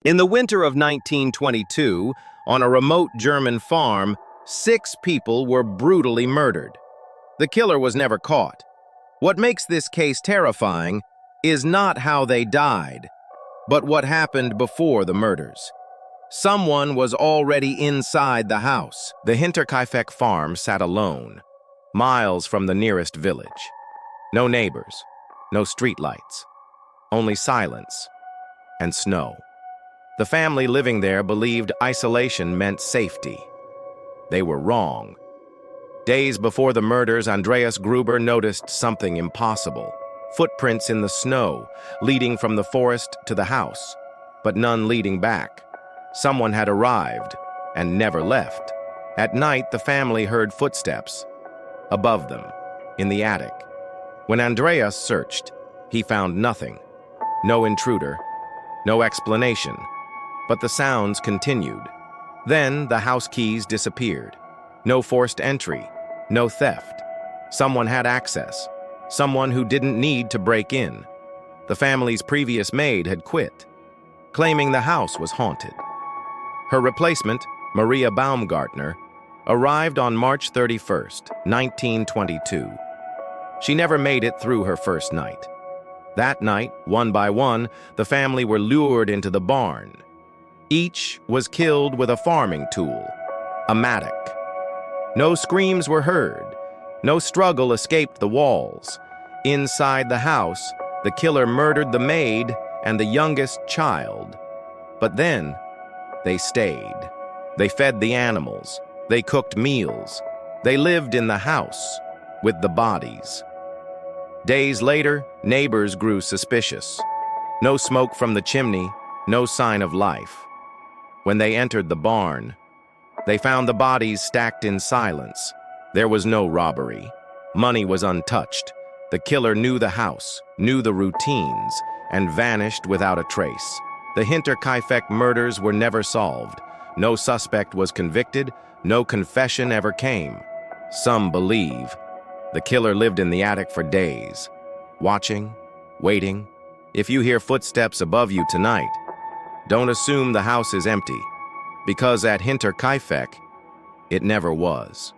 In the winter of 1922, on a remote German farm, 6 people were brutally murdered. The killer was never caught. What makes this case terrifying is not how they died, but what happened before the murders. Someone was already inside the house. The Hinterkaifeck farm sat alone, miles from the nearest village. No neighbors, no streetlights, only silence and snow. The family living there believed isolation meant safety. They were wrong. Days before the murders, Andreas Gruber noticed something impossible. Footprints in the snow, leading from the forest to the house, but none leading back. Someone had arrived and never left. At night, the family heard footsteps above them, in the attic. When Andreas searched, he found nothing. No intruder, no explanation. But the sounds continued. Then the house keys disappeared. No forced entry, no theft. Someone had access. Someone who didn't need to break in. The family's previous maid had quit, claiming the house was haunted. Her replacement, Maria Baumgartner, arrived on March 31st, 1922. She never made it through her first night. That night, one by one, the family were lured into the barn. Each was killed with a farming tool, a mattock. No screams were heard. No struggle escaped the walls. Inside the house, the killer murdered the maid and the youngest child. But then, they stayed. They fed the animals. They cooked meals. They lived in the house with the bodies. Days later, neighbors grew suspicious. No smoke from the chimney, no sign of life. When they entered the barn, they found the bodies stacked in silence. There was no robbery. Money was untouched. The killer knew the house, knew the routines, and vanished without a trace. The Hinterkaifeck murders were never solved. No suspect was convicted. No confession ever came. Some believe the killer lived in the attic for days, watching, waiting. If you hear footsteps above you tonight, don't assume the house is empty, because at Hinterkaifeck, it never was.